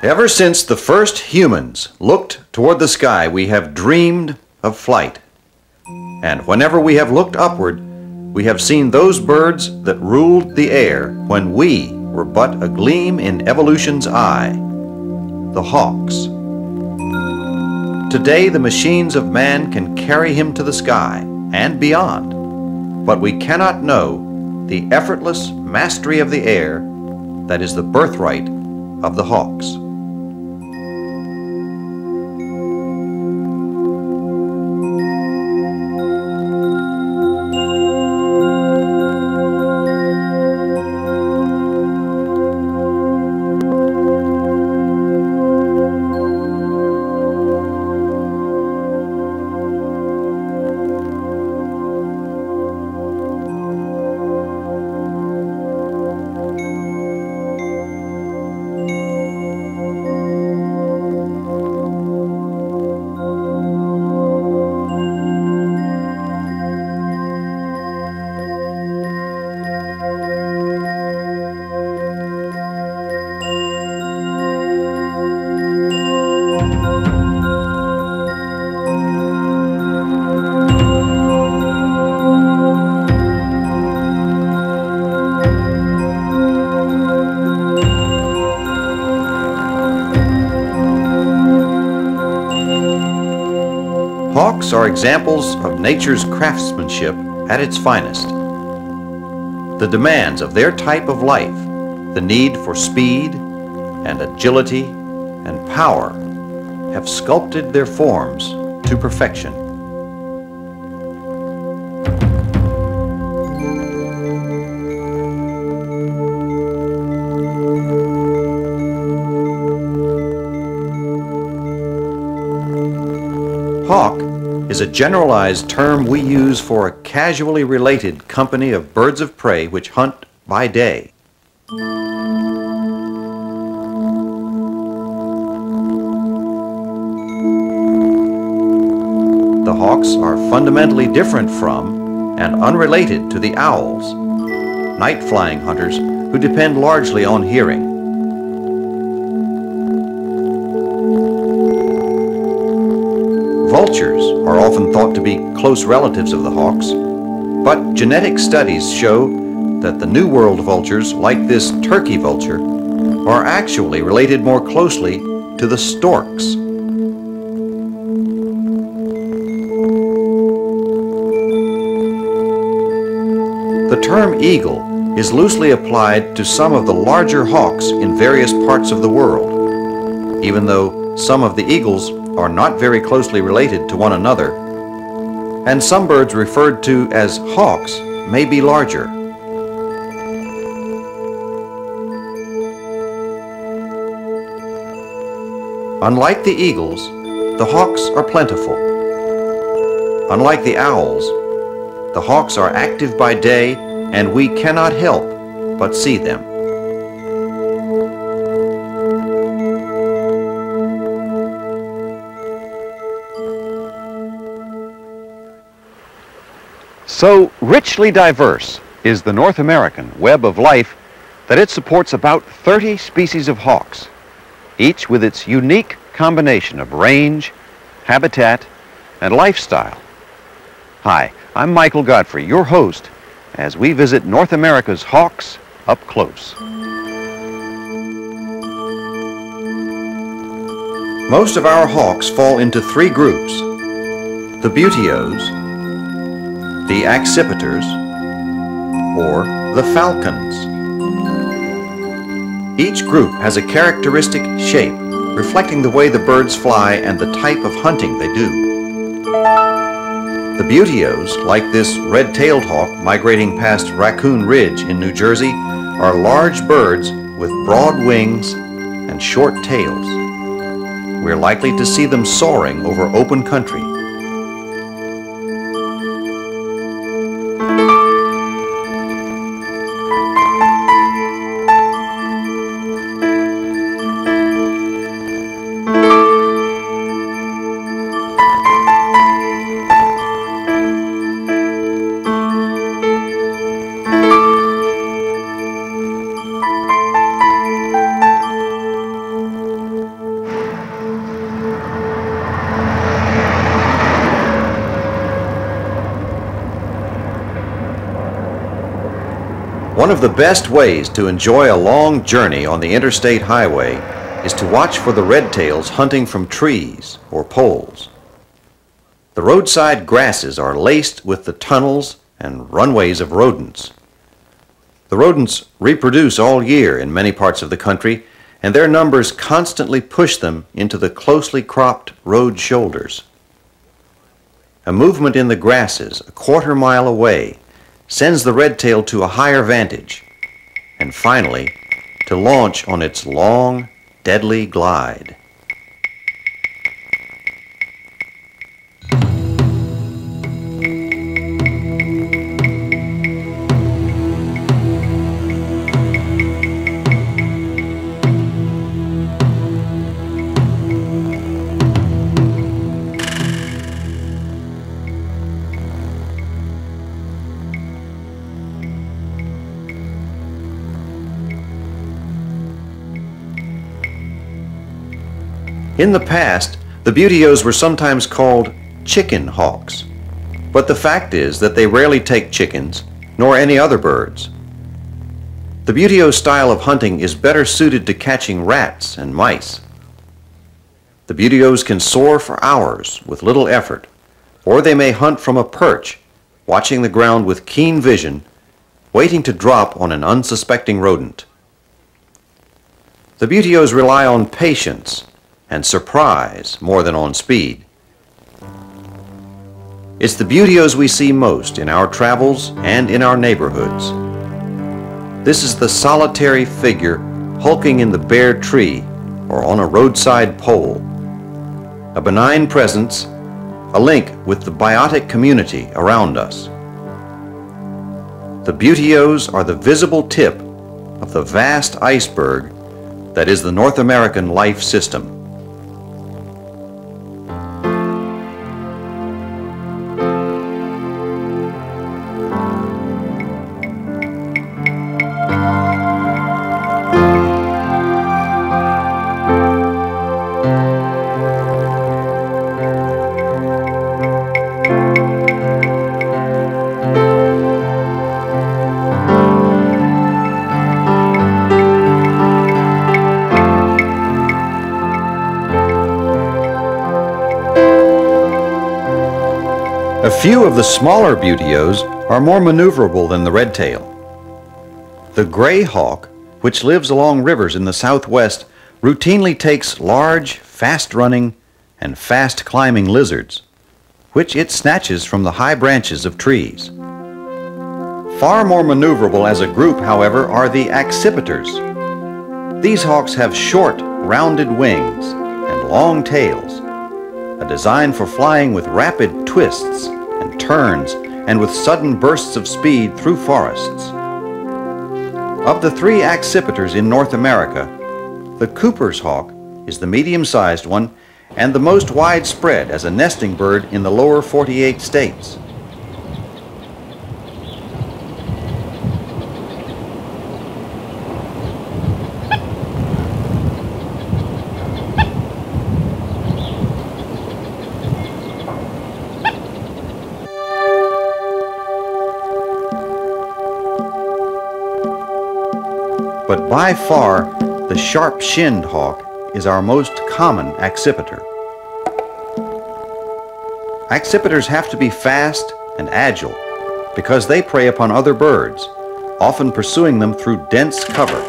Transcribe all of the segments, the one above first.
Ever since the first humans looked toward the sky, we have dreamed of flight. And whenever we have looked upward, we have seen those birds that ruled the air when we were but a gleam in evolution's eye, the hawks. Today, the machines of man can carry him to the sky and beyond, but we cannot know the effortless mastery of the air that is the birthright of the hawks. Hawks are examples of nature's craftsmanship at its finest. The demands of their type of life, the need for speed and agility and power, have sculpted their forms to perfection. Hawk is a generalized term we use for a casually related company of birds of prey which hunt by day. The hawks are fundamentally different from and unrelated to the owls, night-flying hunters who depend largely on hearing. Vultures are often thought to be close relatives of the hawks, but genetic studies show that the New World vultures, like this turkey vulture, are actually related more closely to the storks. The term eagle is loosely applied to some of the larger hawks in various parts of the world, even though some of the eagles are not very closely related to one another, and some birds referred to as hawks may be larger. Unlike the eagles, the hawks are plentiful. Unlike the owls, the hawks are active by day and we cannot help but see them. So richly diverse is the North American web of life that it supports about 30 species of hawks, each with its unique combination of range, habitat, and lifestyle. Hi, I'm Michael Godfrey, your host, as we visit North America's hawks up close. Most of our hawks fall into three groups: the buteos, the accipiters, or the falcons. Each group has a characteristic shape, reflecting the way the birds fly and the type of hunting they do. The buteos, like this red-tailed hawk migrating past Raccoon Ridge in New Jersey, are large birds with broad wings and short tails. We're likely to see them soaring over open country. One of the best ways to enjoy a long journey on the interstate highway is to watch for the red-tails hunting from trees or poles. The roadside grasses are laced with the tunnels and runways of rodents. The rodents reproduce all year in many parts of the country, and their numbers constantly push them into the closely cropped road shoulders. A movement in the grasses a quarter-mile away sends the red-tail to a higher vantage, and finally to launch on its long, deadly glide. In the past, the buteos were sometimes called chicken hawks, but the fact is that they rarely take chickens, nor any other birds. The buteo style of hunting is better suited to catching rats and mice. The buteos can soar for hours with little effort, or they may hunt from a perch, watching the ground with keen vision, waiting to drop on an unsuspecting rodent. The buteos rely on patience and surprise more than on speed. It's the buteos we see most in our travels and in our neighborhoods. This is the solitary figure hulking in the bare tree or on a roadside pole. A benign presence, a link with the biotic community around us. The buteos are the visible tip of the vast iceberg that is the North American life system. A few of the smaller buteos are more maneuverable than the red-tail. The gray hawk, which lives along rivers in the southwest, routinely takes large, fast-running, and fast-climbing lizards, which it snatches from the high branches of trees. Far more maneuverable as a group, however, are the accipiters. These hawks have short, rounded wings and long tails, a design for flying with rapid twists and turns and with sudden bursts of speed through forests. Of the three accipiters in North America, the Cooper's hawk is the medium-sized one and the most widespread as a nesting bird in the lower 48 states. But by far, the sharp-shinned hawk is our most common accipiter. Accipiters have to be fast and agile because they prey upon other birds, often pursuing them through dense cover.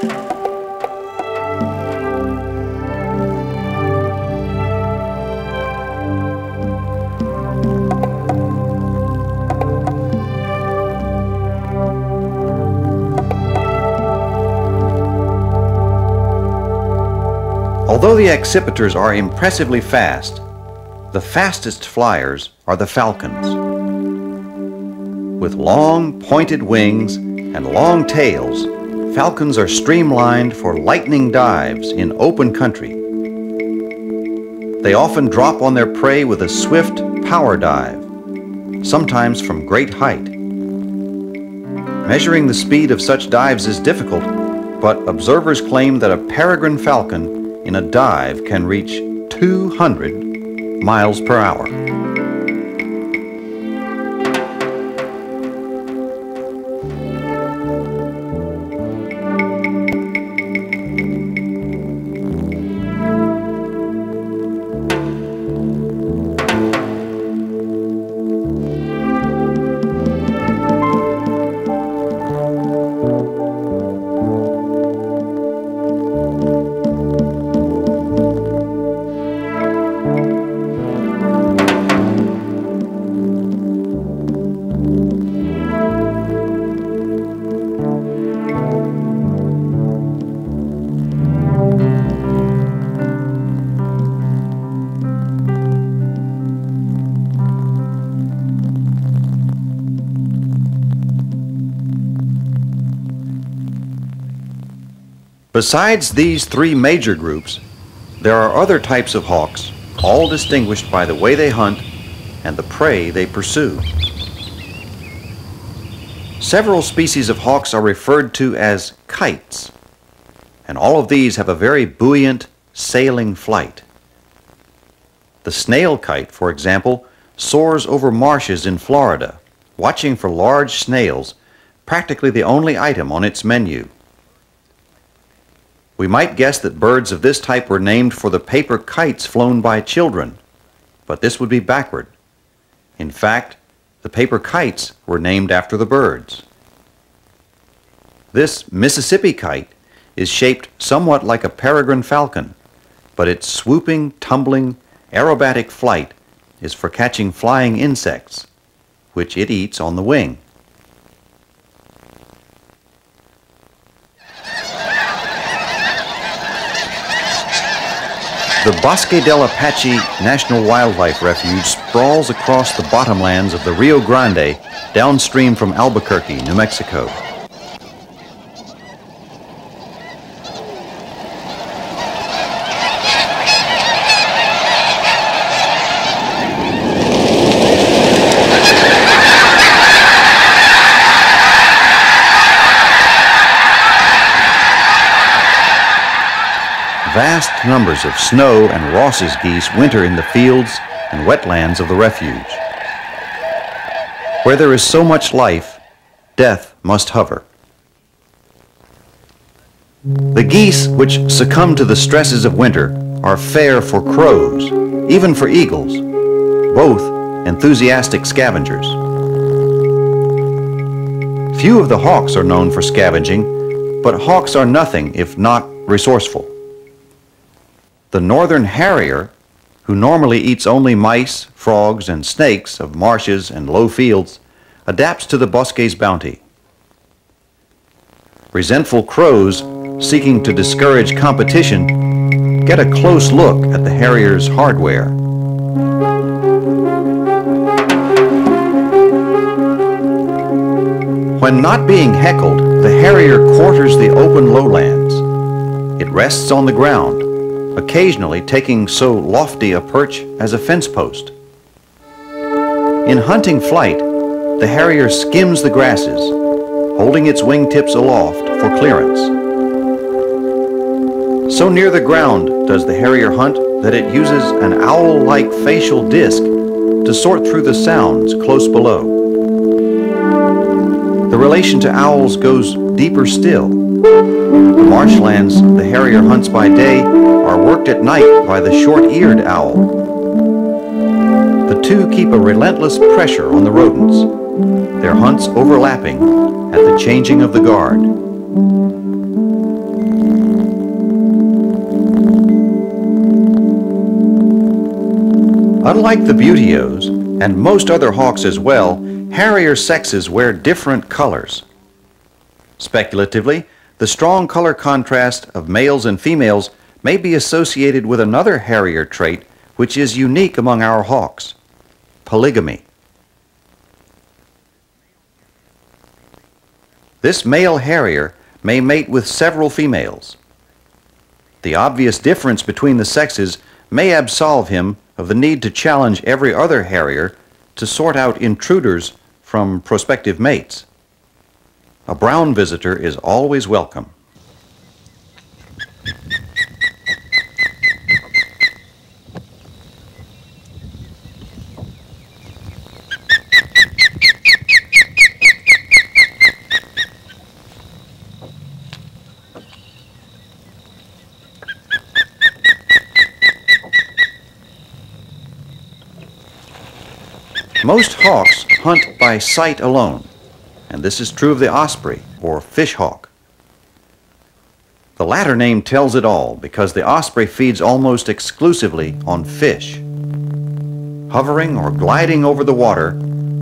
Although the accipiters are impressively fast, the fastest flyers are the falcons. With long, pointed wings and long tails, falcons are streamlined for lightning dives in open country. They often drop on their prey with a swift power dive, sometimes from great height. Measuring the speed of such dives is difficult, but observers claim that a peregrine falcon in a dive can reach 200 miles per hour. Besides these three major groups, there are other types of hawks, all distinguished by the way they hunt and the prey they pursue. Several species of hawks are referred to as kites, and all of these have a very buoyant, sailing flight. The snail kite, for example, soars over marshes in Florida, watching for large snails, practically the only item on its menu. We might guess that birds of this type were named for the paper kites flown by children, but this would be backward. In fact, the paper kites were named after the birds. This Mississippi kite is shaped somewhat like a peregrine falcon, but its swooping, tumbling, aerobatic flight is for catching flying insects, which it eats on the wing. The Bosque del Apache National Wildlife Refuge sprawls across the bottomlands of the Rio Grande downstream from Albuquerque, New Mexico. Vast numbers of snow and Ross's geese winter in the fields and wetlands of the refuge. Where there is so much life, death must hover. The geese which succumb to the stresses of winter are fare for crows, even for eagles, both enthusiastic scavengers. Few of the hawks are known for scavenging, but hawks are nothing if not resourceful. The northern harrier, who normally eats only mice, frogs, and snakes of marshes and low fields, adapts to the bosque's bounty. Resentful crows, seeking to discourage competition, get a close look at the harrier's hardware. When not being heckled, the harrier quarters the open lowlands. It rests on the ground, occasionally taking so lofty a perch as a fence post. In hunting flight, the harrier skims the grasses, holding its wingtips aloft for clearance. So near the ground does the harrier hunt that it uses an owl-like facial disc to sort through the sounds close below. The relation to owls goes deeper still. The marshlands the harrier hunts by day are worked at night by the short-eared owl. The two keep a relentless pressure on the rodents, their hunts overlapping at the changing of the guard. Unlike the buteos, and most other hawks as well, harrier sexes wear different colors. Speculatively, the strong color contrast of males and females may be associated with another harrier trait which is unique among our hawks: polygamy. This male harrier may mate with several females. The obvious difference between the sexes may absolve him of the need to challenge every other harrier to sort out intruders from prospective mates. A brown visitor is always welcome. Most hawks hunt by sight alone, and this is true of the osprey or fish hawk. The latter name tells it all because the osprey feeds almost exclusively on fish. Hovering or gliding over the water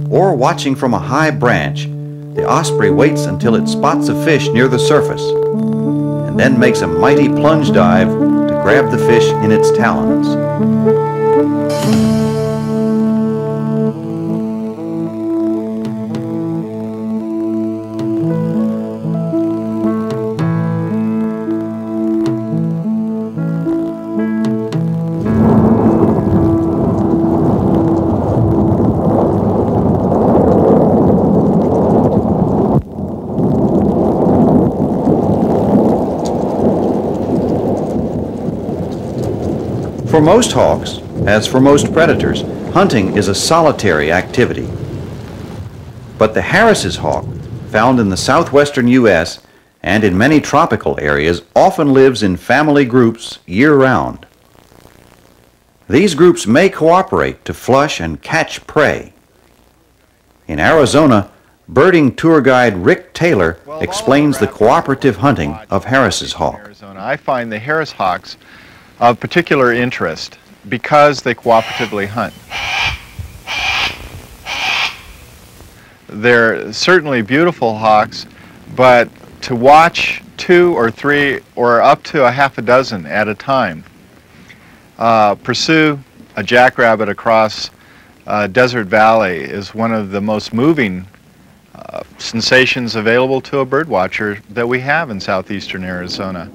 or watching from a high branch, the osprey waits until it spots a fish near the surface and then makes a mighty plunge dive to grab the fish in its talons. For most hawks, as for most predators, hunting is a solitary activity. But the Harris's hawk, found in the southwestern U.S. and in many tropical areas, often lives in family groups year-round. These groups may cooperate to flush and catch prey. In Arizona, birding tour guide Rick Taylor explains the cooperative hunting of Harris's hawk. I find the Harris hawks of particular interest because they cooperatively hunt. They're certainly beautiful hawks, but to watch 2 or 3 or up to a half a dozen at a time pursue a jackrabbit across Desert Valley is one of the most moving sensations available to a bird watcher that we have in southeastern Arizona.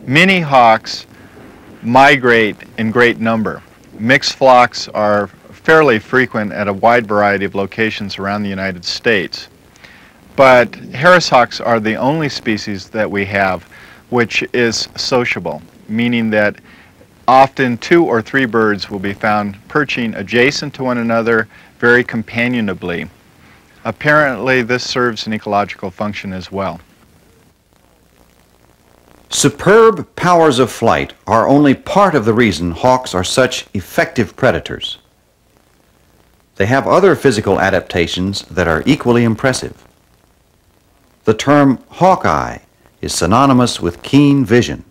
Many hawks migrate in great number. Mixed flocks are fairly frequent at a wide variety of locations around the United States. But Harris hawks are the only species that we have which is sociable, meaning that often 2 or 3 birds will be found perching adjacent to one another very companionably. Apparently, this serves an ecological function as well. Superb powers of flight are only part of the reason hawks are such effective predators. They have other physical adaptations that are equally impressive. The term hawkeye is synonymous with keen vision.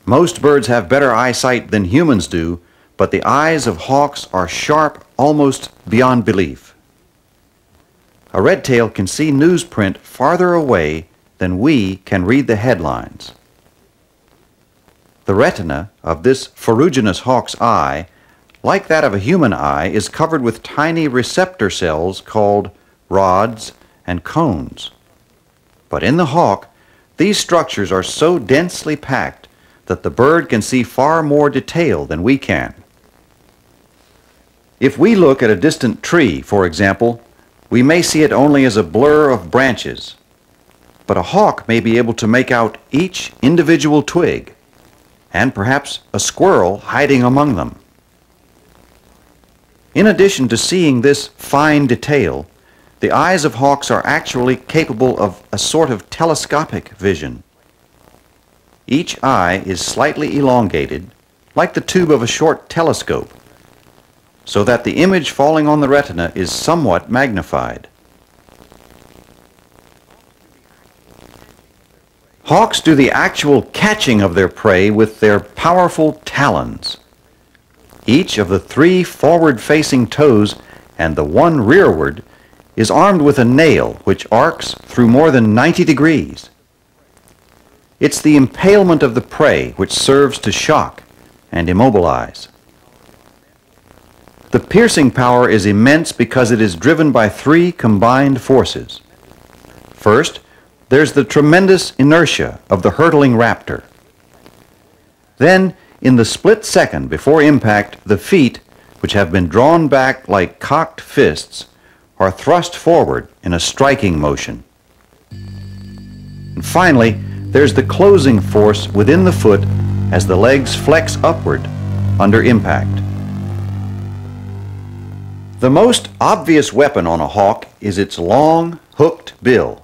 Most birds have better eyesight than humans do, but the eyes of hawks are sharp almost beyond belief. A red-tail can see newsprint farther away than we can read the headlines. The retina of this ferruginous hawk's eye, like that of a human eye, is covered with tiny receptor cells called rods and cones. But in the hawk, these structures are so densely packed that the bird can see far more detail than we can. If we look at a distant tree, for example, we may see it only as a blur of branches, but a hawk may be able to make out each individual twig, and perhaps a squirrel hiding among them. In addition to seeing this fine detail, the eyes of hawks are actually capable of a sort of telescopic vision. Each eye is slightly elongated, like the tube of a short telescope, so that the image falling on the retina is somewhat magnified. Hawks do the actual catching of their prey with their powerful talons. Each of the 3 forward-facing toes and the 1 rearward is armed with a nail which arcs through more than 90 degrees. It's the impalement of the prey which serves to shock and immobilize. The piercing power is immense because it is driven by three combined forces. First, there's the tremendous inertia of the hurtling raptor. Then, in the split second before impact, the feet, which have been drawn back like cocked fists, are thrust forward in a striking motion. And finally, there's the closing force within the foot as the legs flex upward under impact. The most obvious weapon on a hawk is its long, hooked bill.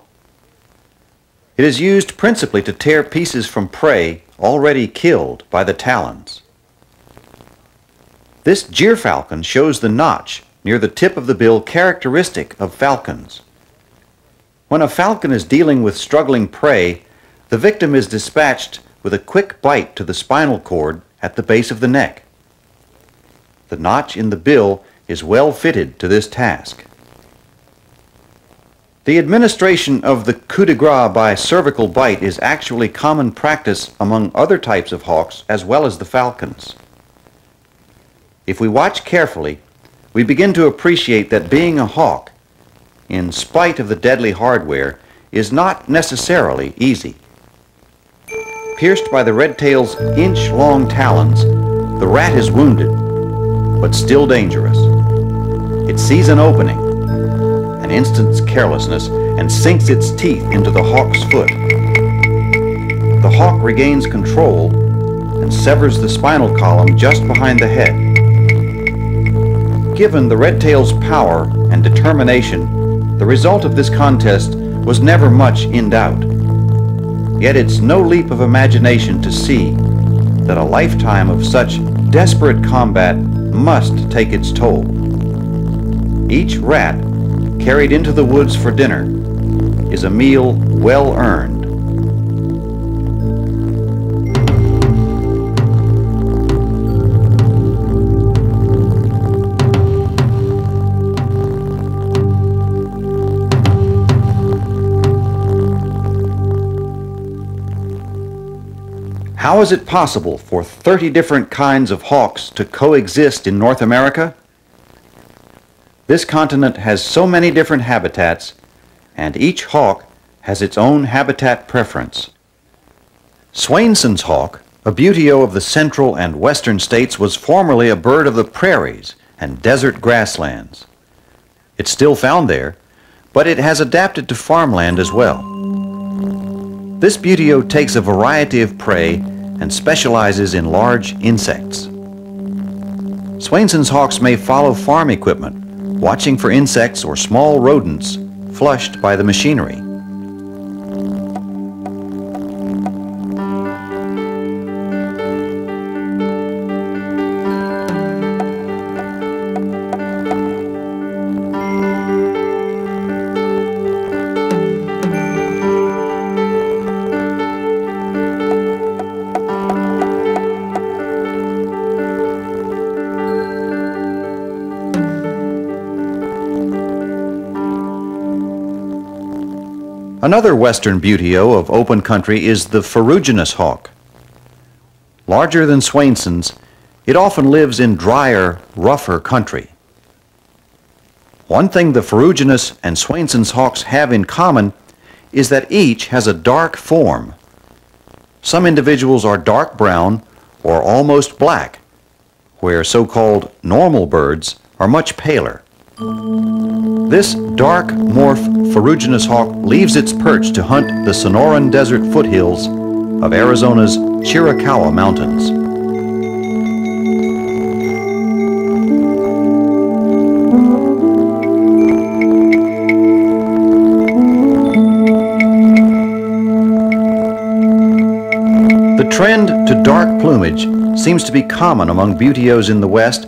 It is used principally to tear pieces from prey already killed by the talons. This gyrfalcon shows the notch near the tip of the bill characteristic of falcons. When a falcon is dealing with struggling prey, the victim is dispatched with a quick bite to the spinal cord at the base of the neck. The notch in the bill is well fitted to this task. The administration of the coup de grace by cervical bite is actually common practice among other types of hawks as well as the falcons. If we watch carefully, we begin to appreciate that being a hawk, in spite of the deadly hardware, is not necessarily easy. Pierced by the red-tail's inch-long talons, the rat is wounded, but still dangerous. It sees an opening, an instant's carelessness, and sinks its teeth into the hawk's foot. The hawk regains control and severs the spinal column just behind the head. Given the red-tail's power and determination, the result of this contest was never much in doubt. Yet it's no leap of imagination to see that a lifetime of such desperate combat must take its toll. Each rat carried into the woods for dinner is a meal well earned. How is it possible for 30 different kinds of hawks to coexist in North America? This continent has so many different habitats, and each hawk has its own habitat preference. Swainson's hawk, a buteo of the central and western states, was formerly a bird of the prairies and desert grasslands. It's still found there, but it has adapted to farmland as well. This buteo takes a variety of prey and specializes in large insects. Swainson's hawks may follow farm equipment, watching for insects or small rodents flushed by the machinery. Another western buteo of open country is the ferruginous hawk. Larger than Swainson's, it often lives in drier, rougher country. One thing the ferruginous and Swainson's hawks have in common is that each has a dark form. Some individuals are dark brown or almost black, where so-called normal birds are much paler. This dark morph ferruginous hawk leaves its perch to hunt the Sonoran Desert foothills of Arizona's Chiricahua Mountains. The trend to dark plumage seems to be common among buteos in the West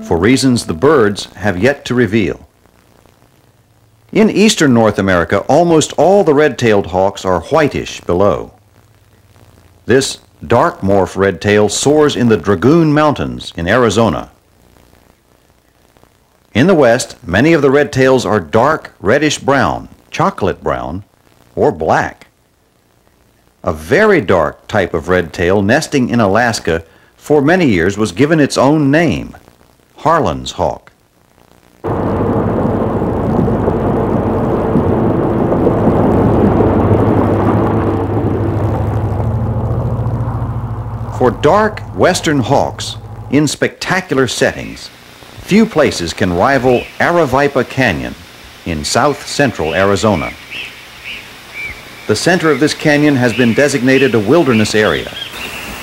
for reasons the birds have yet to reveal. In eastern North America, almost all the red-tailed hawks are whitish below. This dark morph red-tail soars in the Dragoon Mountains in Arizona. In the west, many of the red-tails are dark reddish-brown, chocolate brown, or black. A very dark type of red-tail nesting in Alaska for many years was given its own name, Harlan's hawk. For dark western hawks in spectacular settings, few places can rival Aravaipa Canyon in south-central Arizona. The center of this canyon has been designated a wilderness area,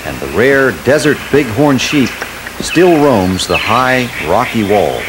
and the rare desert bighorn sheep still roams the high, rocky walls.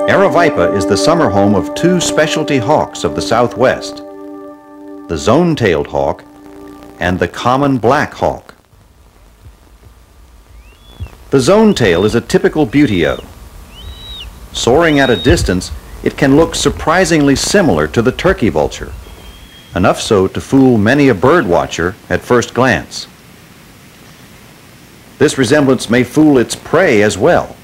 Aravaipa is the summer home of two specialty hawks of the Southwest, the zone-tailed hawk and the common black hawk. The zone-tail is a typical buteo. Soaring at a distance, it can look surprisingly similar to the turkey vulture, enough so to fool many a bird watcher at first glance. This resemblance may fool its prey as well.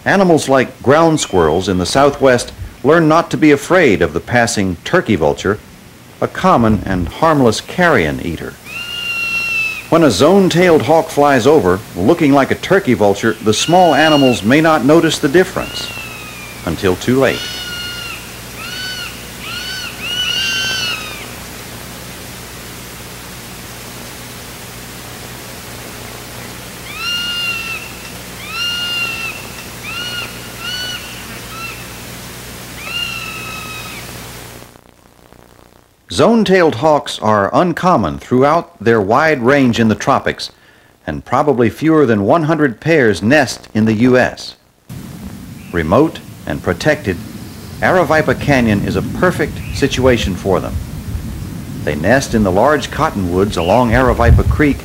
Animals like ground squirrels in the Southwest learn not to be afraid of the passing turkey vulture, a common and harmless carrion eater. When a zone-tailed hawk flies over, looking like a turkey vulture, the small animals may not notice the difference until too late. Zone-tailed hawks are uncommon throughout their wide range in the tropics, and probably fewer than 100 pairs nest in the U.S. Remote and protected, Aravaipa Canyon is a perfect situation for them. They nest in the large cottonwoods along Aravaipa Creek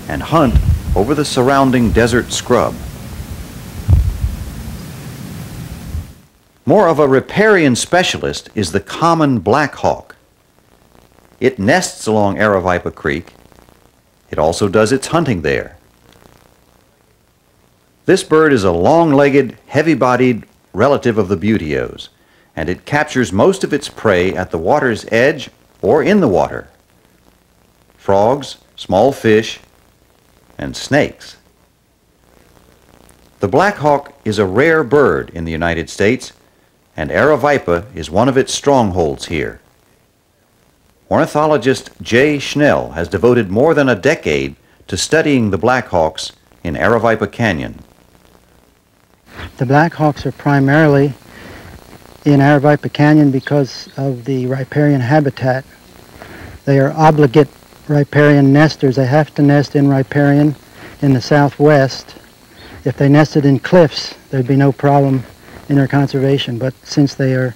and hunt over the surrounding desert scrub. More of a riparian specialist is the common black hawk. It nests along Aravaipa Creek. It also does its hunting there. This bird is a long-legged, heavy-bodied relative of the buteos, and it captures most of its prey at the water's edge or in the water. Frogs, small fish, and snakes. The black hawk is a rare bird in the United States, and Aravaipa is one of its strongholds here. Ornithologist J. Schnell has devoted more than a decade to studying the black hawks in Aravaipa Canyon. The black hawks are primarily in Aravaipa Canyon because of the riparian habitat. They are obligate riparian nesters. They have to nest in riparian in the southwest. If they nested in cliffs, there'd be no problem in their conservation, but since they are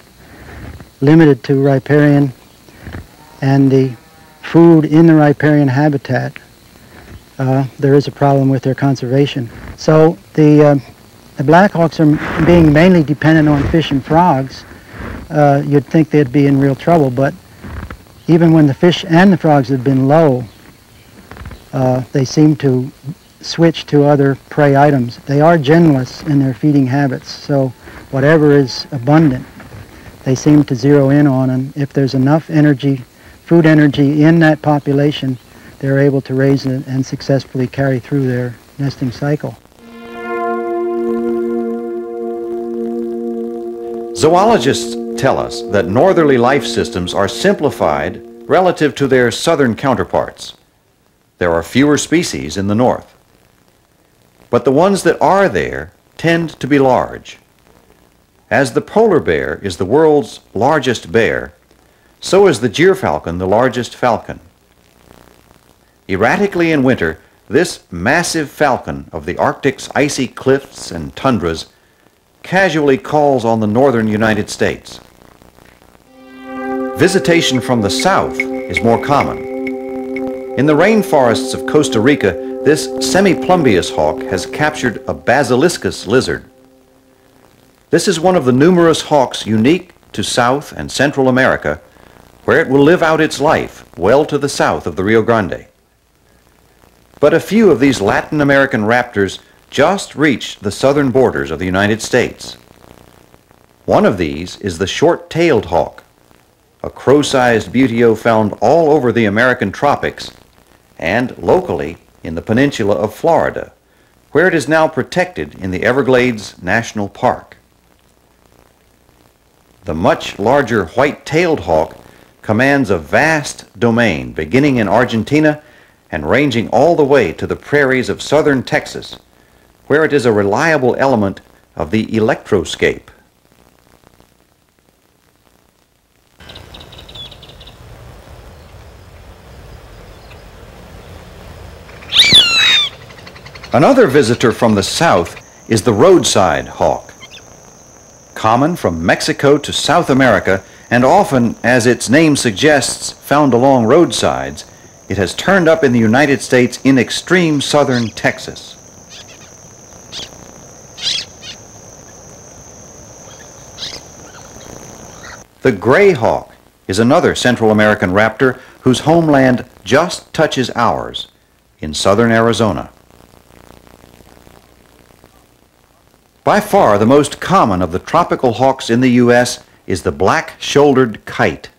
limited to riparian and the food in the riparian habitat, there is a problem with their conservation. So the black hawks are being mainly dependent on fish and frogs. You'd think they'd be in real trouble, but even when the fish and the frogs have been low, they seem to switch to other prey items. They are generalists in their feeding habits, so whatever is abundant, they seem to zero in on, and if there's enough energy, food energy in that population, they're able to raise it and successfully carry through their nesting cycle. Zoologists tell us that northerly life systems are simplified relative to their southern counterparts. There are fewer species in the north. But the ones that are there tend to be large. As the polar bear is the world's largest bear, so is the gyrfalcon the largest falcon. Erratically in winter, this massive falcon of the Arctic's icy cliffs and tundras casually calls on the northern United States. Visitation from the south is more common. In the rainforests of Costa Rica, this semi-plumbeous hawk has captured a basiliscus lizard. This is one of the numerous hawks unique to South and Central America, where it will live out its life well to the south of the Rio Grande. But a few of these Latin American raptors just reached the southern borders of the United States. One of these is the short-tailed hawk, a crow-sized buteo found all over the American tropics and locally in the peninsula of Florida, where it is now protected in the Everglades National Park. The much larger white-tailed hawk commands a vast domain beginning in Argentina and ranging all the way to the prairies of southern Texas, where it is a reliable element of the electroscape. Another visitor from the south is the roadside hawk. Common from Mexico to South America, and often, as its name suggests, found along roadsides, it has turned up in the United States in extreme southern Texas. The gray hawk is another Central American raptor whose homeland just touches ours in southern Arizona. By far the most common of the tropical hawks in the U.S. is the black-shouldered kite,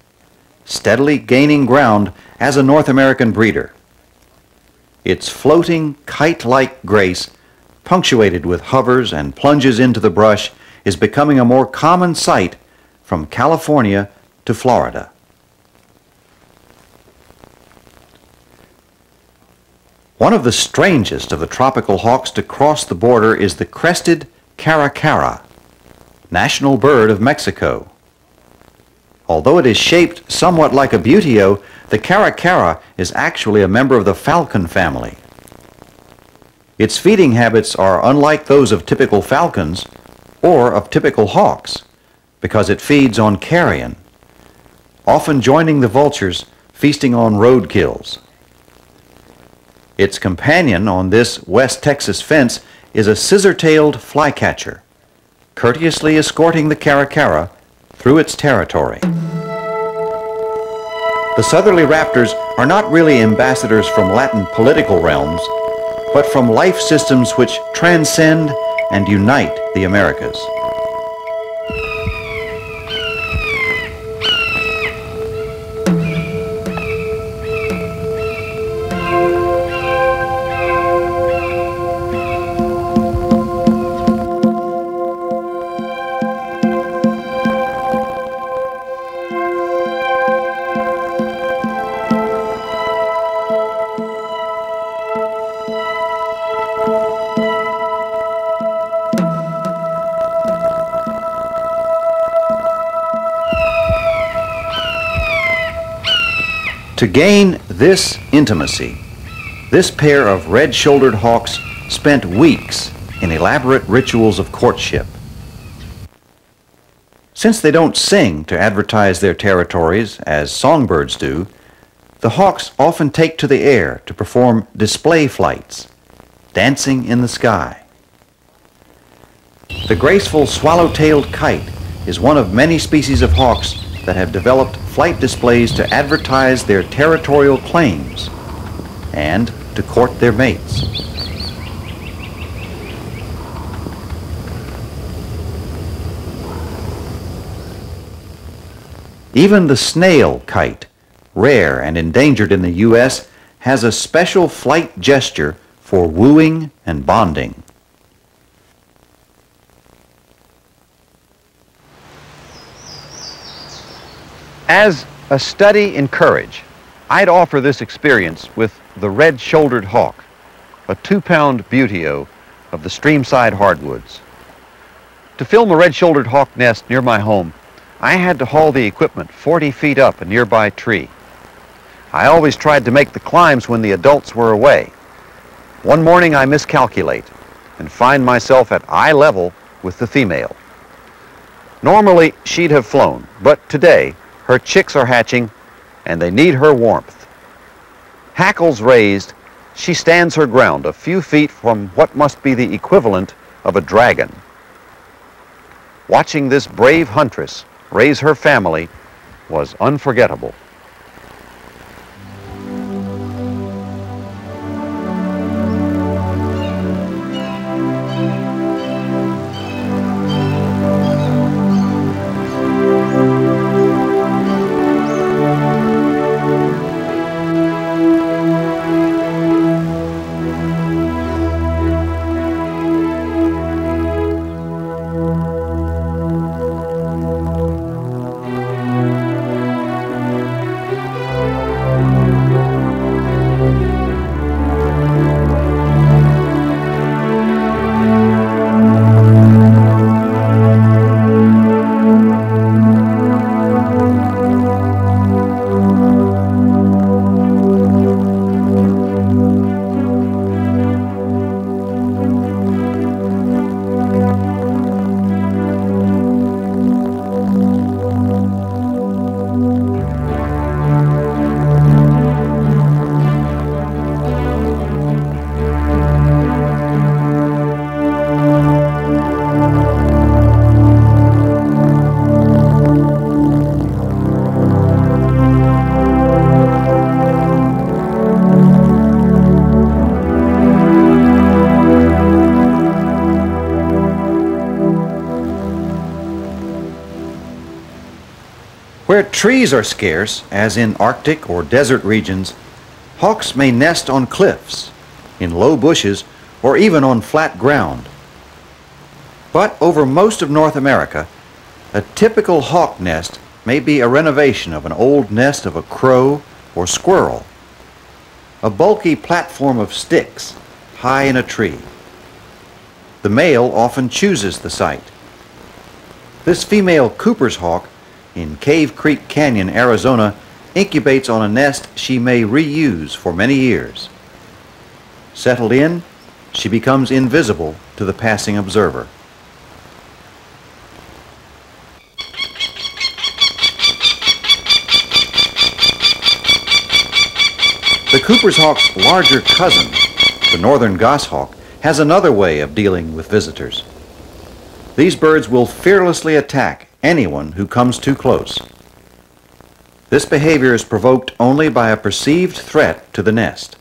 steadily gaining ground as a North American breeder. Its floating, kite-like grace, punctuated with hovers and plunges into the brush, is becoming a more common sight from California to Florida. One of the strangest of the tropical hawks to cross the border is the crested caracara, national bird of Mexico. Although it is shaped somewhat like a buteo, the caracara is actually a member of the falcon family. Its feeding habits are unlike those of typical falcons or of typical hawks, because it feeds on carrion, often joining the vultures feasting on roadkills. Its companion on this West Texas fence is a scissor-tailed flycatcher, courteously escorting the caracara through its territory. The southerly raptors are not really ambassadors from Latin political realms, but from life systems which transcend and unite the Americas. To gain this intimacy, this pair of red-shouldered hawks spent weeks in elaborate rituals of courtship. Since they don't sing to advertise their territories as songbirds do, the hawks often take to the air to perform display flights, dancing in the sky. The graceful swallow-tailed kite is one of many species of hawks that have developed flight displays to advertise their territorial claims and to court their mates. Even the snail kite, rare and endangered in the U.S., has a special flight gesture for wooing and bonding. As a study in courage, I'd offer this experience with the red-shouldered hawk, a 2-pound buteo of the streamside hardwoods. To film a red-shouldered hawk nest near my home, I had to haul the equipment 40 feet up a nearby tree. I always tried to make the climbs when the adults were away. One morning I miscalculate and find myself at eye level with the female. Normally she'd have flown, but today her chicks are hatching and they need her warmth. Hackles raised, she stands her ground a few feet from what must be the equivalent of a dragon. Watching this brave huntress raise her family was unforgettable. Where trees are scarce, as in Arctic or desert regions, hawks may nest on cliffs, in low bushes, or even on flat ground. But over most of North America, a typical hawk nest may be a renovation of an old nest of a crow or squirrel, a bulky platform of sticks high in a tree. The male often chooses the site. This female Cooper's hawk in Cave Creek Canyon, Arizona, incubates on a nest she may reuse for many years. Settled in, she becomes invisible to the passing observer. The Cooper's hawk's larger cousin, the northern goshawk, has another way of dealing with visitors. These birds will fearlessly attack anyone who comes too close. This behavior is provoked only by a perceived threat to the nest.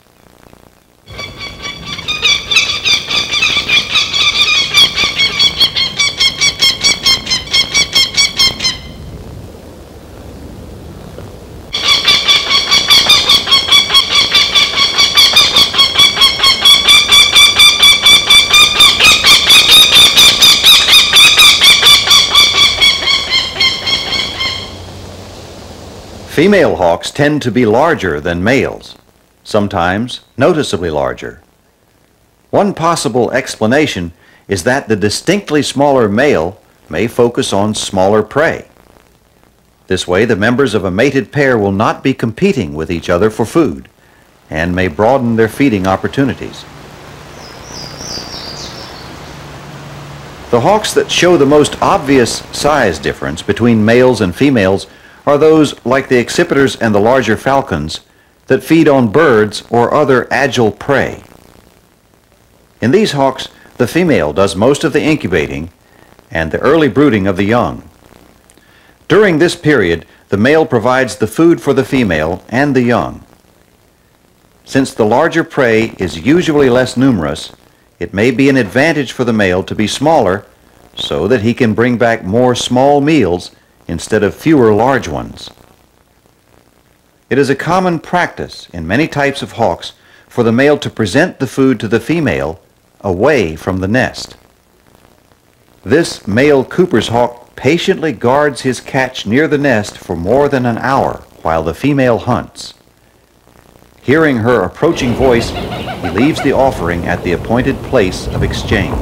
Female hawks tend to be larger than males, sometimes noticeably larger. One possible explanation is that the distinctly smaller male may focus on smaller prey. This way, the members of a mated pair will not be competing with each other for food and may broaden their feeding opportunities. The hawks that show the most obvious size difference between males and females are those, like the accipiters and the larger falcons, that feed on birds or other agile prey. In these hawks, the female does most of the incubating and the early brooding of the young. During this period, the male provides the food for the female and the young. Since the larger prey is usually less numerous, it may be an advantage for the male to be smaller so that he can bring back more small meals instead of fewer large ones. It is a common practice in many types of hawks for the male to present the food to the female away from the nest. This male Cooper's hawk patiently guards his catch near the nest for more than an hour while the female hunts. Hearing her approaching voice, he leaves the offering at the appointed place of exchange.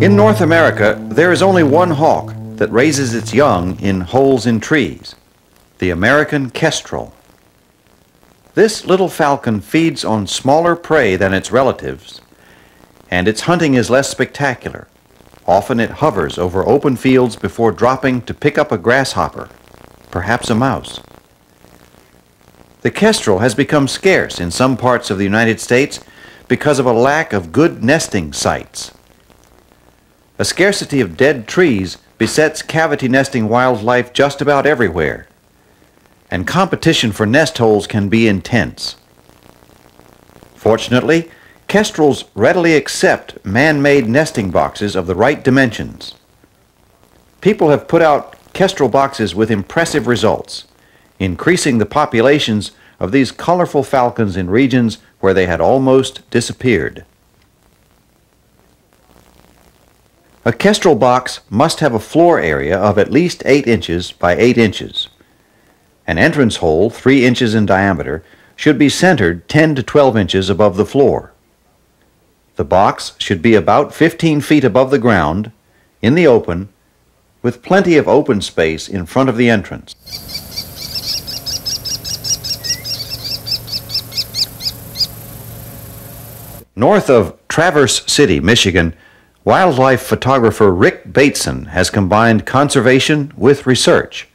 In North America, there is only one hawk that raises its young in holes in trees, the American kestrel. This little falcon feeds on smaller prey than its relatives, and its hunting is less spectacular. Often it hovers over open fields before dropping to pick up a grasshopper, perhaps a mouse. The kestrel has become scarce in some parts of the United States because of a lack of good nesting sites. A scarcity of dead trees besets cavity nesting wildlife just about everywhere, and competition for nest holes can be intense. Fortunately, kestrels readily accept man-made nesting boxes of the right dimensions. People have put out kestrel boxes with impressive results, increasing the populations of these colorful falcons in regions where they had almost disappeared. A kestrel box must have a floor area of at least 8 inches by 8 inches. An entrance hole 3 inches in diameter should be centered 10 to 12 inches above the floor. The box should be about 15 feet above the ground, in the open, with plenty of open space in front of the entrance. North of Traverse City, Michigan, wildlife photographer Rick Bateson has combined conservation with research,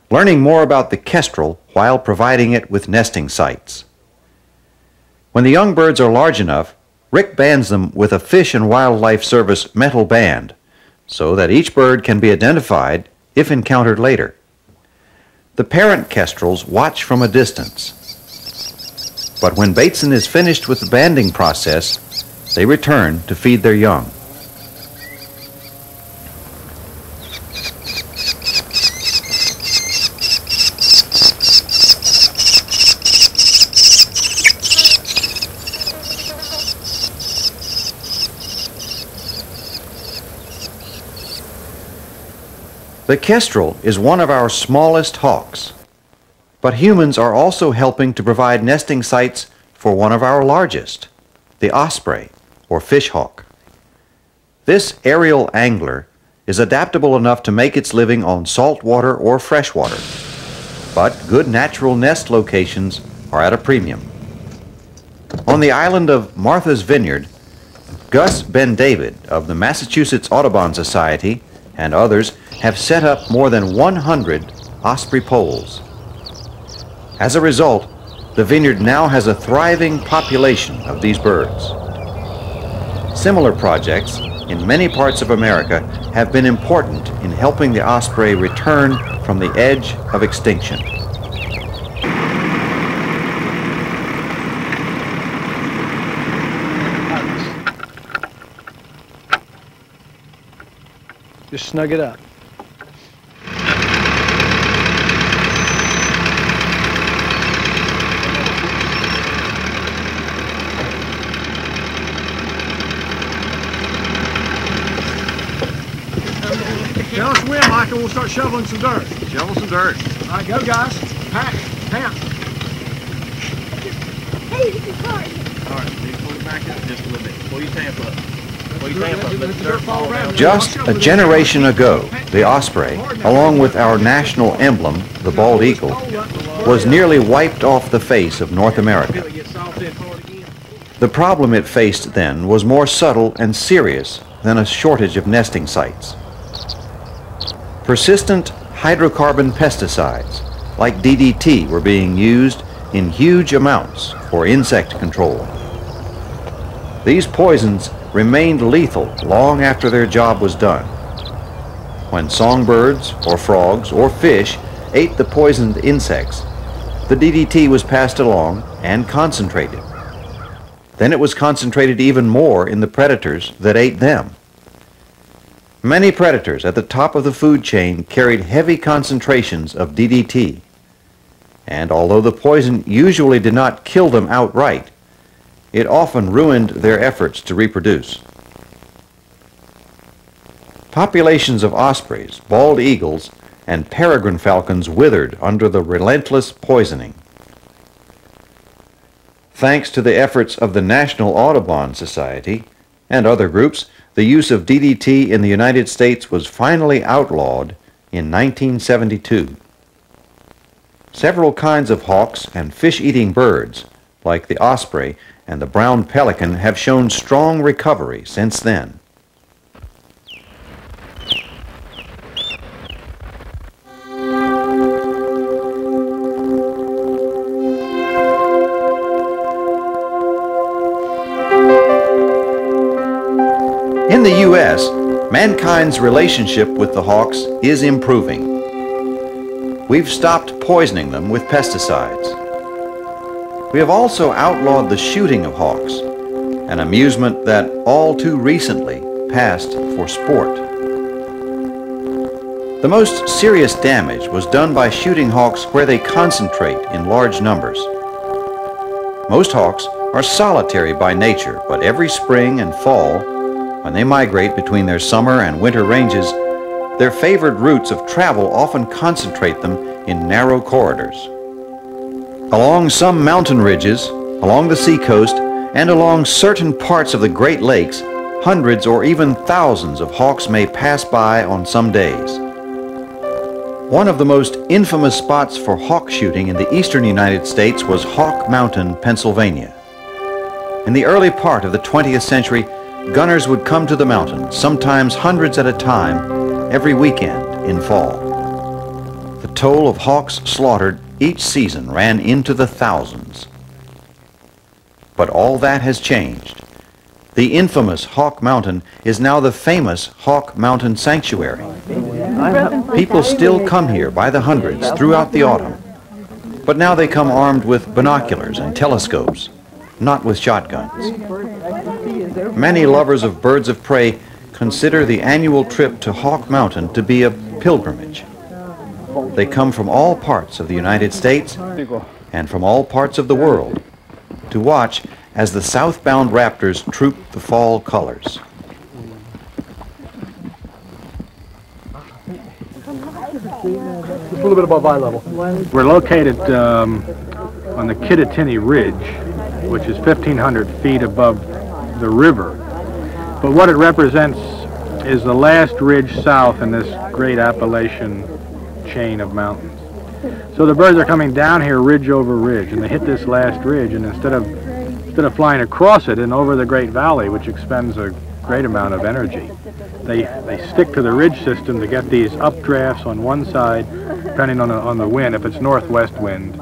learning more about the kestrel while providing it with nesting sites. When the young birds are large enough, Rick bands them with a Fish and Wildlife Service metal band so that each bird can be identified if encountered later. The parent kestrels watch from a distance, but when Bateson is finished with the banding process, they return to feed their young. The kestrel is one of our smallest hawks, but humans are also helping to provide nesting sites for one of our largest, the osprey, or fishhawk. This aerial angler is adaptable enough to make its living on salt water or freshwater, but good natural nest locations are at a premium. On the island of Martha's Vineyard, Gus Ben David of the Massachusetts Audubon Society and others have set up more than 100 osprey poles. As a result, the vineyard now has a thriving population of these birds. Similar projects in many parts of America have been important in helping the osprey return from the edge of extinction. Just snug it up. Tell us when, Michael, we'll start shoveling some dirt. Shovel some dirt. All right, go, guys. Pack, pamp. Hey, this is hard. All right, you pull it back up just a little bit. Pull your tamp up. Pull your tamp up. Let the dirt fall down. Just a generation ago, the osprey, along with our national emblem, the bald eagle, was nearly wiped off the face of North America. The problem it faced then was more subtle and serious than a shortage of nesting sites. Persistent hydrocarbon pesticides, like DDT, were being used in huge amounts for insect control. These poisons remained lethal long after their job was done. When songbirds or frogs or fish ate the poisoned insects, the DDT was passed along and concentrated. Then it was concentrated even more in the predators that ate them. Many predators at the top of the food chain carried heavy concentrations of DDT, and although the poison usually did not kill them outright, it often ruined their efforts to reproduce. Populations of ospreys, bald eagles, and peregrine falcons withered under the relentless poisoning. Thanks to the efforts of the National Audubon Society and other groups, the use of DDT in the United States was finally outlawed in 1972. Several kinds of hawks and fish-eating birds, like the osprey and the brown pelican, have shown strong recovery since then. In the U.S., mankind's relationship with the hawks is improving. We've stopped poisoning them with pesticides. We have also outlawed the shooting of hawks, an amusement that all too recently passed for sport. The most serious damage was done by shooting hawks where they concentrate in large numbers. Most hawks are solitary by nature, but every spring and fall, when they migrate between their summer and winter ranges, their favored routes of travel often concentrate them in narrow corridors. Along some mountain ridges, along the seacoast, and along certain parts of the Great Lakes, hundreds or even thousands of hawks may pass by on some days. One of the most infamous spots for hawk shooting in the eastern United States was Hawk Mountain, Pennsylvania. In the early part of the 20th century, gunners would come to the mountain, sometimes hundreds at a time, every weekend in fall. The toll of hawks slaughtered each season ran into the thousands. But all that has changed. The infamous Hawk Mountain is now the famous Hawk Mountain Sanctuary. People still come here by the hundreds throughout the autumn, but now they come armed with binoculars and telescopes, not with shotguns. Many lovers of birds of prey consider the annual trip to Hawk Mountain to be a pilgrimage. They come from all parts of the United States and from all parts of the world to watch as the southbound raptors troop the fall colors. Just a little bit above eye level. We're located on the Kittatinny Ridge, which is 1,500 feet above the river. But what it represents is the last ridge south in this great Appalachian chain of mountains. So the birds are coming down here ridge over ridge, and they hit this last ridge, and instead of flying across it and over the Great Valley, which expends a great amount of energy, they stick to the ridge system to get these updrafts on one side, depending on the wind. If it's northwest wind,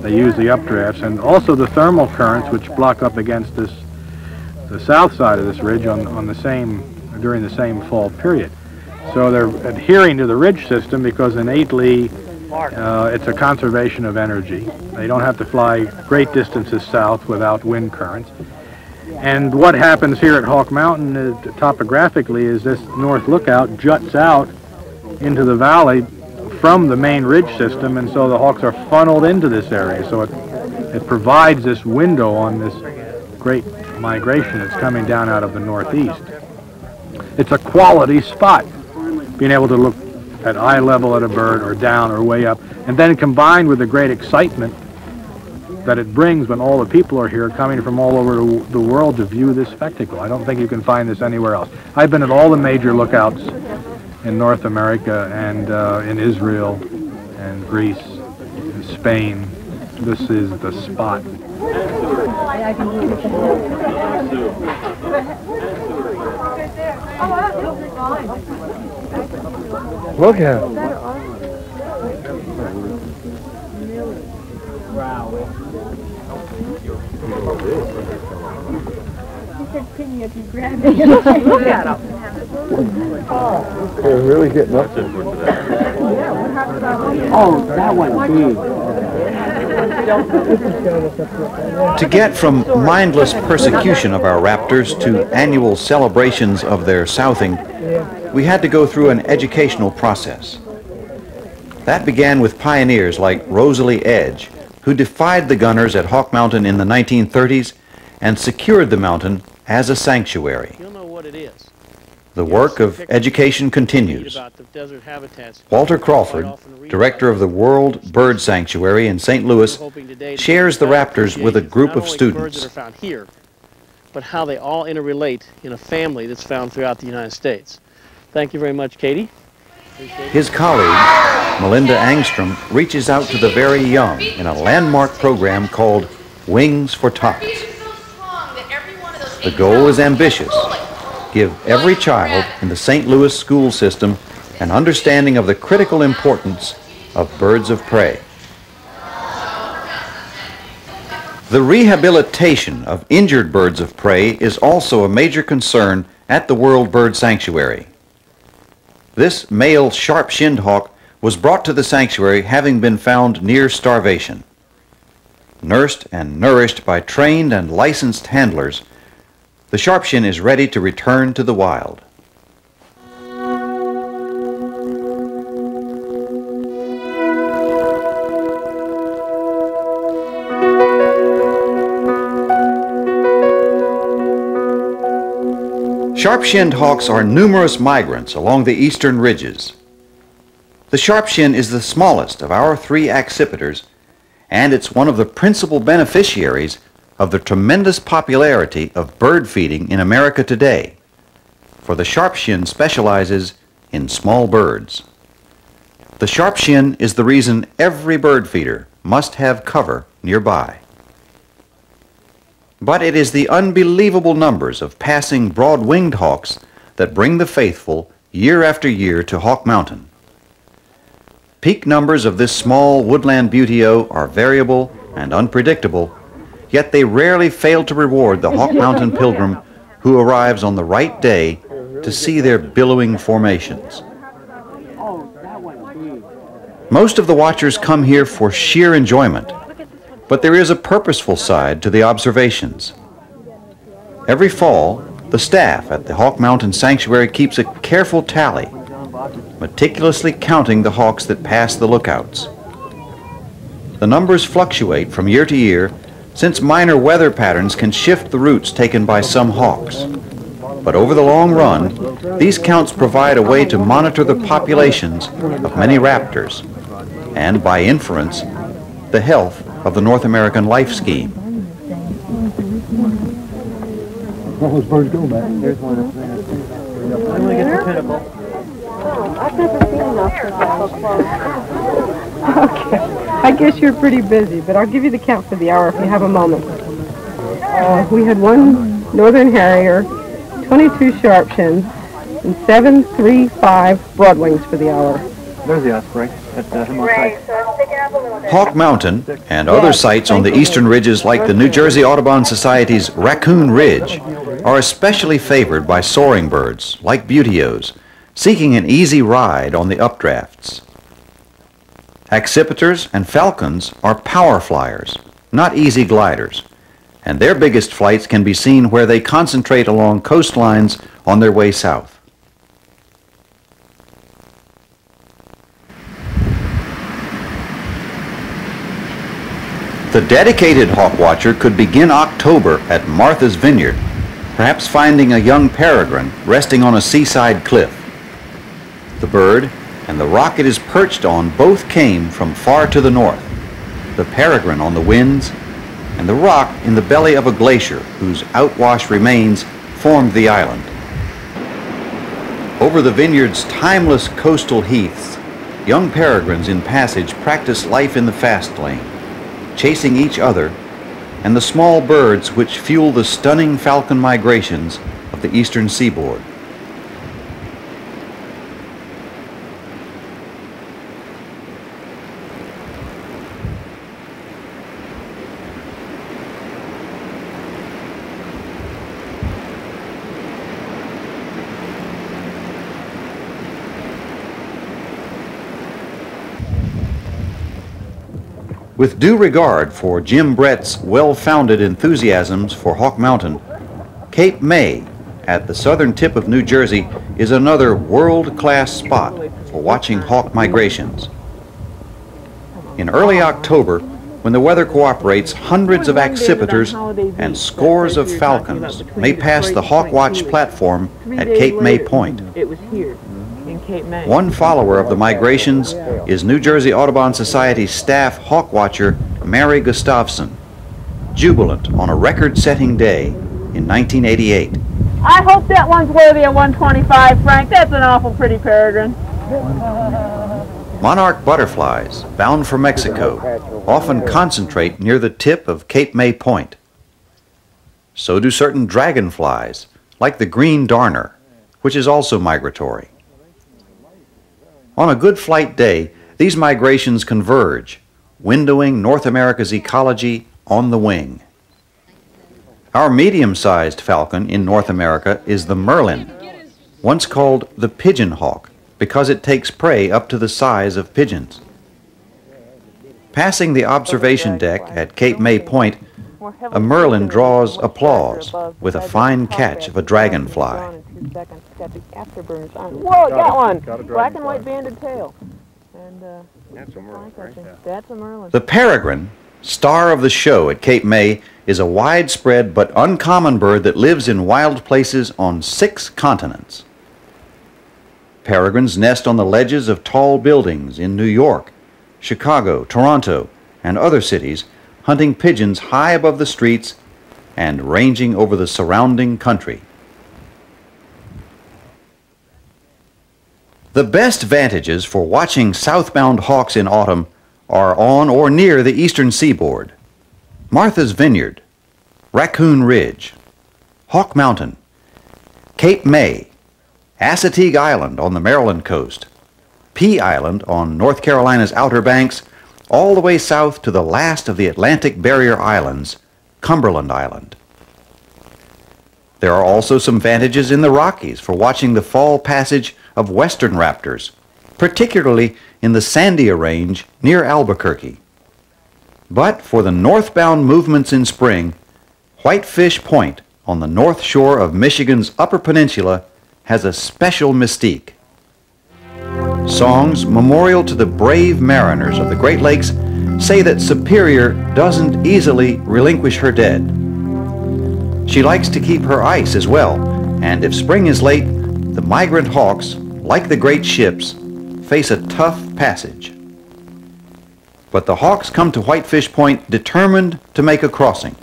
they use the updrafts, and also the thermal currents, which block up against the south side of this ridge during the same fall period. So they're adhering to the ridge system because innately it's a conservation of energy. They don't have to fly great distances south without wind currents. And what happens here at Hawk Mountain topographically is this north lookout juts out into the valley from the main ridge system, and so the hawks are funneled into this area. So it provides this window on this great migration that's coming down out of the northeast. It's a quality spot, being able to look at eye level at a bird or down or way up, and then combined with the great excitement that it brings when all the people are here coming from all over the world to view this spectacle. I don't think you can find this anywhere else. I've been at all the major lookouts in North America and in Israel and Greece and Spain. This is the spot. Look at it. If you grab it, look at him. They're really getting up there. Oh, that one big. To get from mindless persecution of our raptors to annual celebrations of their southing, we had to go through an educational process. That began with pioneers like Rosalie Edge, who defied the gunners at Hawk Mountain in the 1930s and secured the mountain as a sanctuary. You'll know what it is. The work of education continues. Walter Crawford, director of the World Bird Sanctuary in St. Louis, shares the raptors with a group of students. But how they all interrelate in a family that's found throughout the United States. Thank you very much, Katie. His colleague, Melinda Angstrom, reaches out to the very young in a landmark program called Wings for Tots. The goal is ambitious. Give every child in the St. Louis school system an understanding of the critical importance of birds of prey. The rehabilitation of injured birds of prey is also a major concern at the World Bird Sanctuary. This male sharp-shinned hawk was brought to the sanctuary having been found near starvation. Nursed and nourished by trained and licensed handlers, the sharpshin is ready to return to the wild. Sharp-shinned hawks are numerous migrants along the eastern ridges. The sharpshin is the smallest of our three accipiters, and it's one of the principal beneficiaries of the tremendous popularity of bird feeding in America today, for the sharpshin specializes in small birds. The sharpshin is the reason every bird feeder must have cover nearby. But it is the unbelievable numbers of passing broad-winged hawks that bring the faithful year after year to Hawk Mountain. Peak numbers of this small woodland buteo are variable and unpredictable, yet they rarely fail to reward the Hawk Mountain pilgrim who arrives on the right day to see their billowing formations. Most of the watchers come here for sheer enjoyment, but there is a purposeful side to the observations. Every fall, the staff at the Hawk Mountain Sanctuary keeps a careful tally, meticulously counting the hawks that pass the lookouts. The numbers fluctuate from year to year, since minor weather patterns can shift the routes taken by some hawks. But over the long run, these counts provide a way to monitor the populations of many raptors, and by inference, the health of the North American life scheme. Where those birds go, man? There's one up there. I'm going to get the pinnacle. Oh, I've never seen enough so close. Okay. I guess you're pretty busy, but I'll give you the count for the hour if you have a moment. We had one northern harrier, 22 sharpshins, and 735 broadwings for the hour. There's the osprey at the Himmelstein. Hawk Mountain and other sites on the eastern ridges like the New Jersey Audubon Society's Raccoon Ridge are especially favored by soaring birds like buteos, seeking an easy ride on the updrafts. Accipiters and falcons are power flyers, not easy gliders, and their biggest flights can be seen where they concentrate along coastlines on their way south. The dedicated hawk watcher could begin October at Martha's Vineyard, perhaps finding a young peregrine resting on a seaside cliff. The bird and the rock it is perched on both came from far to the north, the peregrine on the winds, and the rock in the belly of a glacier whose outwash remains formed the island. Over the vineyard's timeless coastal heaths, young peregrines in passage practice life in the fast lane, chasing each other and the small birds which fuel the stunning falcon migrations of the eastern seaboard. With due regard for Jim Brett's well-founded enthusiasms for Hawk Mountain, Cape May at the southern tip of New Jersey is another world-class spot for watching hawk migrations. In early October, When the weather cooperates, hundreds of accipiters and scores of falcons may pass the Hawk Watch platform at Cape May Point. It was here in Cape May. One follower of the migrations is New Jersey Audubon Society staff hawk watcher Mary Gustafson, jubilant on a record-setting day in 1988. I hope that one's worthy of 125, Frank. That's an awful pretty peregrine. Monarch butterflies, bound for Mexico, often concentrate near the tip of Cape May Point. So do certain dragonflies, like the green darner, which is also migratory. On a good flight day, these migrations converge, windowing North America's ecology on the wing. Our medium-sized falcon in North America is the merlin, once called the pigeon hawk, because it takes prey up to the size of pigeons. Passing the observation deck at Cape May Point, a merlin draws applause with a fine catch of a dragonfly. Whoa, got one! Black and white banded tail. And that's a merlin. That's a merlin. The peregrine, star of the show at Cape May, is a widespread but uncommon bird that lives in wild places on 6 continents. Peregrines nest on the ledges of tall buildings in New York, Chicago, Toronto, and other cities, hunting pigeons high above the streets and ranging over the surrounding country. The best vantages for watching southbound hawks in autumn are on or near the eastern seaboard. Martha's Vineyard, Raccoon Ridge, Hawk Mountain, Cape May, Assateague Island on the Maryland coast, Pea Island on North Carolina's Outer Banks, all the way south to the last of the Atlantic Barrier Islands, Cumberland Island. There are also some vantages in the Rockies for watching the fall passage of western raptors, particularly in the Sandia Range near Albuquerque. But for the northbound movements in spring, Whitefish Point on the north shore of Michigan's Upper Peninsula has a special mystique. Songs memorial to the brave mariners of the Great Lakes say that Superior doesn't easily relinquish her dead. She likes to keep her ice as well, and if spring is late, the migrant hawks, like the great ships, face a tough passage. But the hawks come to Whitefish Point determined to make a crossing.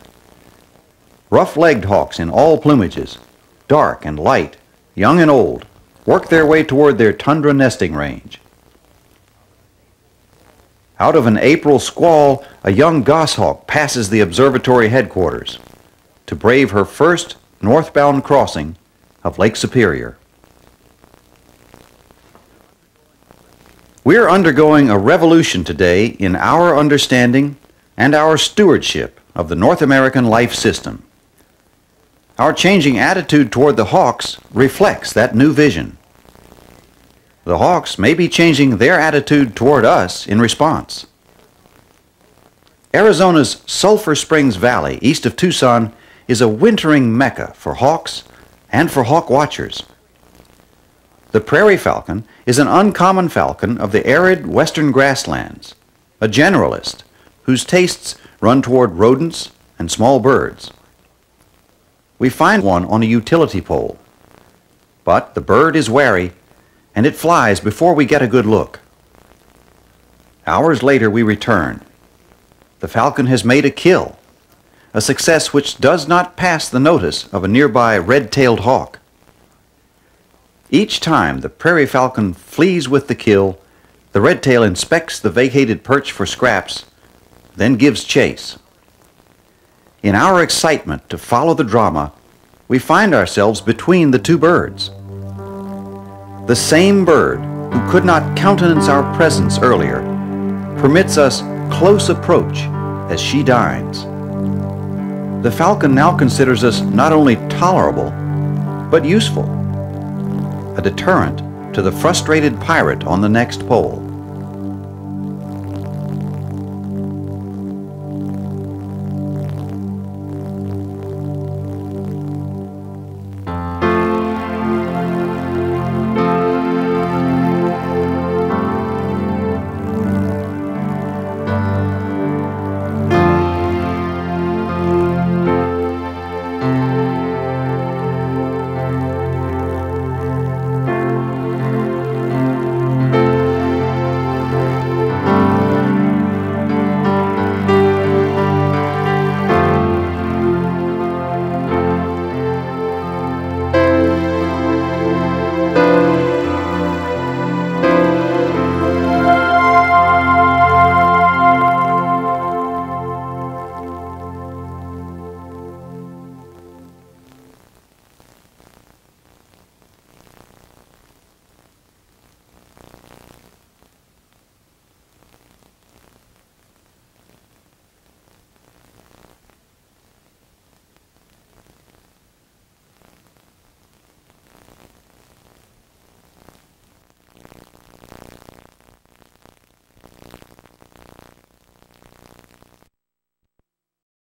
Rough-legged hawks in all plumages, dark and light, young and old, work their way toward their tundra nesting range. Out of an April squall, a young goshawk passes the observatory headquarters to brave her first northbound crossing of Lake Superior. We're undergoing a revolution today in our understanding and our stewardship of the North American life system. Our changing attitude toward the hawks reflects that new vision. The hawks may be changing their attitude toward us in response. Arizona's Sulphur Springs Valley, east of Tucson, is a wintering mecca for hawks and for hawk watchers. The prairie falcon is an uncommon falcon of the arid western grasslands, a generalist whose tastes run toward rodents and small birds. We find one on a utility pole, but the bird is wary and it flies before we get a good look. Hours later we return. The falcon has made a kill, a success which does not pass the notice of a nearby red-tailed hawk. Each time the prairie falcon flees with the kill, the red-tail inspects the vacated perch for scraps, then gives chase. In our excitement to follow the drama, we find ourselves between the two birds. The same bird who could not countenance our presence earlier permits us close approach as she dines. The falcon now considers us not only tolerable, but useful, a deterrent to the frustrated pirate on the next pole.